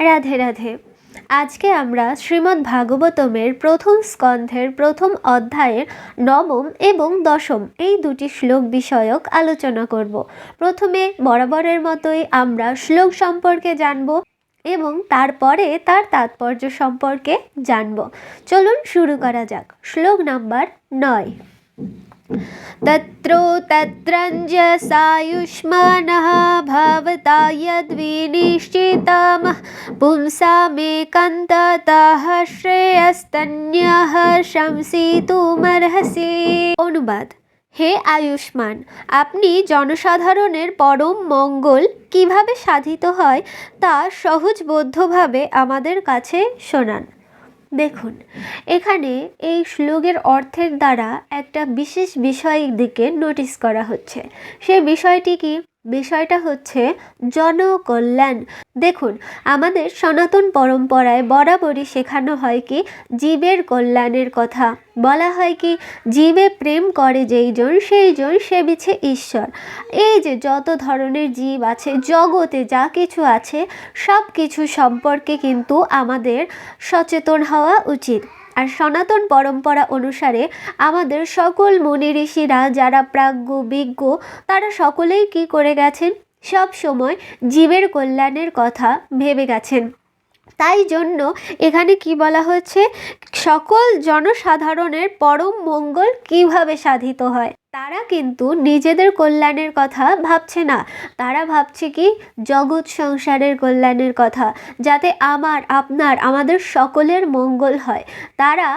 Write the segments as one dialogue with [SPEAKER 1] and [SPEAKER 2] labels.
[SPEAKER 1] রাধে রাধে। আজকে আমরা শ্রীমদ্ ভাগবতমের প্রথম স্কন্ধের প্রথম অধ্যায়ের নবম এবং দশম এই দুটি শ্লোক বিষয়ক আলোচনা করব। প্রথমে বরাবরের মতোই আমরা শ্লোক সম্পর্কে জানব এবং তারপরে তার তাৎপর্য সম্পর্কে জানব। চলুন শুরু করা যাক। শ্লোক নাম্বার 9। तत्रो तत्रञ्जसायुष्मानः भवता यद्विनिश्चितम् पुंसामेकान्ततः श्रेयस्तन्यः शंसितुमर्हसि। অনুবাদ: হে আয়ুষ্মান, আপনি জনসাধারণের পরম মঙ্গল কিভাবে সাধিত হয় তা সহজবোধ্যভাবে আমাদের কাছে শোনান। দেখুন, এখানে এই শ্লোকের অর্থের দ্বারা একটা বিশেষ বিষয়ের দিকে নোটিস করা হচ্ছে। সেই বিষয়টি কি? বিষয়টা হচ্ছে জনকল্যাণ। দেখুন, আমাদের সনাতন পরম্পরায় বরাবরই শেখানো হয় কি জীবের কল্যাণের কথা। বলা হয় কি জীবে প্রেম করে যেইজন সেইজন সেবিছে ঈশ্বর। এই যে যত ধরনের জীব আছে জগতে, যা কিছু আছে সব কিছু সম্পর্কে কিন্তু আমাদের সচেতন হওয়া উচিত। আর সনাতন পরম্পরা অনুসারে আমাদের সকল মুনি ঋষিরা যারা প্রাজ্ঞ বিজ্ঞ তারা সকলেই কি করে গেছেন, সব সময় জীবের কল্যাণের কথা ভেবে গেছেন। তাই জন্য এখানে কি বলা হচ্ছে, সকল জনসাধারণের পরম মঙ্গল কিভাবে সাধিত হয়। তারা কিন্তু নিজেদের কল্যাণের কথা ভাবছে না, তারা ভাবছে কি জগৎ সংসারের কল্যাণের কথা, যাতে আমার আপনার আমাদের সকলের মঙ্গল হয়। তারা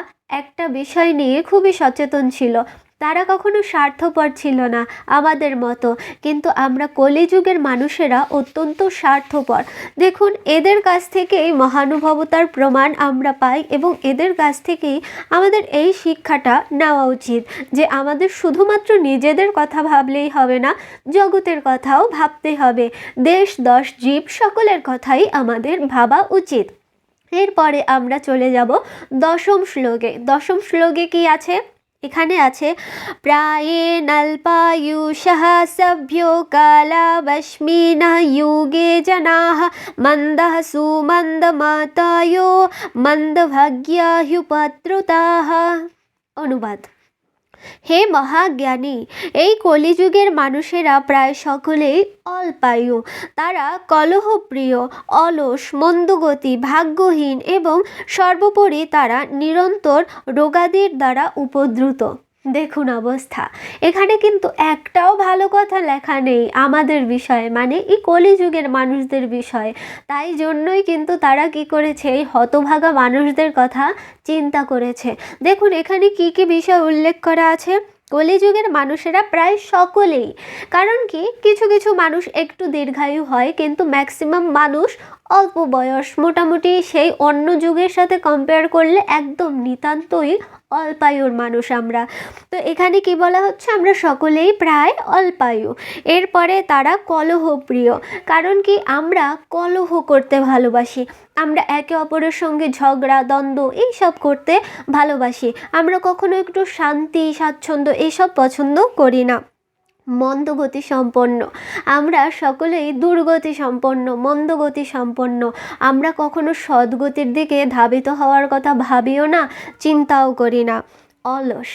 [SPEAKER 1] একটা বিষয় নিয়ে খুবই সচেতন ছিল। তারা কখনো স্বার্থপর ছিল না আমাদের মতো, কিন্তু আমরা কলিযুগের মানুষেরা অত্যন্ত স্বার্থপর। দেখুন, এদের কাছ থেকেই মহানুভবতার প্রমাণ আমরা পাই এবং এদের কাছ থেকেই আমাদের এই শিক্ষাটা নেওয়া উচিত যে আমাদের শুধুমাত্র নিজেদের কথা ভাবলেই হবে না, জগতের কথাও ভাবতে হবে। দেশ দশ জীব সকলের কথাই আমাদের ভাবা উচিত। এরপরে আমরা চলে যাব দশম শ্লোকে। দশম শ্লোকে কি আছে? এখানে আছে প্রায়েণাল্পায়ুষঃ সভ্যো কালাবস্মিনঃ যুগে জনাঃ মন্দঃ সুমন্দমতায়ো মন্দভাগ্যা হ্যুপদ্রুতাঃ। অনুবাদ: হে মহাজ্ঞানী, এই কলিযুগের মানুষেরা প্রায় সকলেই অল্পায়ু। তারা কলহপ্রিয়, অলস, মন্দগতি, ভাগ্যহীন এবং সর্বোপরি তারা নিরন্তর রোগাদির দ্বারা উপদ্রুত। দেখুন অবস্থা, এখানে কিন্তু একটাও ভালো কথা লেখা নেই আমাদের বিষয়ে, মানে এই কলিযুগের মানুষদের বিষয়ে। তাই জন্যই কিন্তু তারা কি করেছে, এই হতভাগা মানুষদের কথা চিন্তা করেছে। দেখুন এখানে কি কি বিষয় উল্লেখ করা আছে। কলিযুগের মানুষেরা প্রায় সকলেই, কারণ কি কিছু কিছু মানুষ একটু দীর্ঘায়ু হয়, কিন্তু ম্যাক্সিমাম মানুষ অল্প বয়স, মোটামুটি সেই অন্য যুগের সাথে কম্পেয়ার করলে একদম নিতান্তই অল্পায়ুর মানুষ আমরা। তো এখানে কি বলা হচ্ছে, আমরা সকলেই প্রায় অল্পায়ু। এরপরে তারা কলহপ্রিয়, কারণ কি আমরা কলহ করতে ভালোবাসি, আমরা একে অপরের সঙ্গে ঝগড়া দ্বন্দ্ব এইসব করতে ভালোবাসি। আমরা কখনো একটু শান্তি স্বাচ্ছন্দ্য এইসব পছন্দ করি না। মন্দগতি সম্পন্ন, আমরা সকলেই দুর্গতি সম্পন্ন, মন্দগতি সম্পন্ন। আমরা কখনো সদ্গতির দিকে ধাবিত হওয়ার কথা ভাবিও না, চিন্তাও করি না। অলস,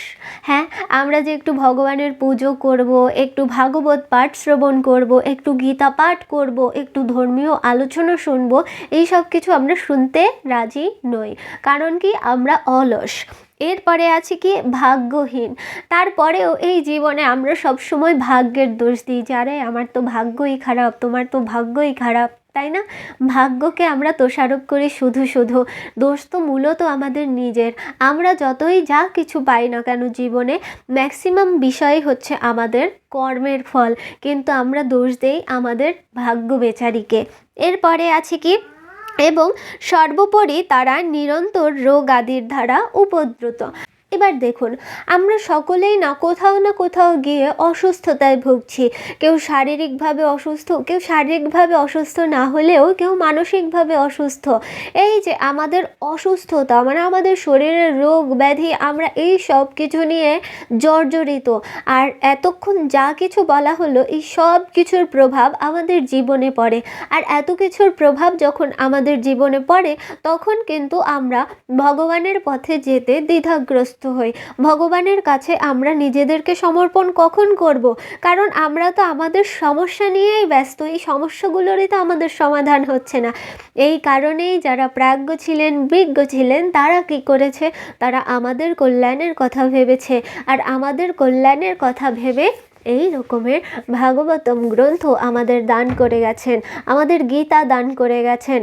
[SPEAKER 1] হ্যাঁ, আমরা যে একটু ভগবানের পুজো করব, একটু ভাগবত পাঠ শ্রবণ করব, একটু গীতা পাঠ করব, একটু ধর্মীয় আলোচনা শুনবো, এই সব কিছু আমরা শুনতে রাজি নই, কারণ কি আমরা অলস। এরপরে আছে কি ভাগ্যহীন। তারপরেও এই জীবনে আমরা সবসময় ভাগ্যের দোষ দিই, যারে আমার তো ভাগ্যই খারাপ, তোমার তো ভাগ্যই খারাপ, তাই না? ভাগ্যকে আমরা দোষারোপ করি শুধু শুধু। দোষ তো মূলত আমাদের নিজের। আমরা যতই যা কিছু পাই না কেন জীবনে, ম্যাক্সিমাম বিষয় হচ্ছে আমাদের কর্মের ফল, কিন্তু আমরা দোষ দেই আমাদের ভাগ্য বেচারিকে। এরপরে আছে কি এবং সর্বোপরি তারা নিরন্তর রোগ আদির দ্বারা উপদ্রুত। এবার দেখুন, আমরা সকলেই না কোথাও গিয়ে অসুস্থতায় ভুগছি। কেউ শারীরিকভাবে অসুস্থ, কেউ শারীরিকভাবে অসুস্থ না হলেও কেউ মানসিকভাবে অসুস্থ। এই যে আমাদের অসুস্থতা মানে আমাদের শরীরের রোগ ব্যাধি, আমরা এই সব কিছু নিয়ে জর্জরিত। আর এতক্ষণ যা কিছু বলা হলো, এই সব কিছুর প্রভাব আমাদের জীবনে পড়ে। আর এত কিছুর প্রভাব যখন আমাদের জীবনে পড়ে, তখন কিন্তু আমরা ভগবানের পথে যেতে দ্বিধাগ্রস্ত হই। ভগবানের কাছে আমরা নিজেদেরকে সমর্পণ কখন করব? কারণ আমরা তো আমাদের সমস্যা নিয়েই ব্যস্ত, এই সমস্যাগুলোরই তো আমাদের সমাধান হচ্ছে না। এই কারণেই যারা প্রাজ্ঞ ছিলেন, বিজ্ঞ ছিলেন, তারা কি করেছে? তারা আমাদের কল্যাণের কথা ভেবেছে। আর আমাদের কল্যাণের কথা ভেবে এই রকমের ভাগবতম গ্রন্থ আমাদের দান করে গেছেন, আমাদের গীতা দান করে গেছেন।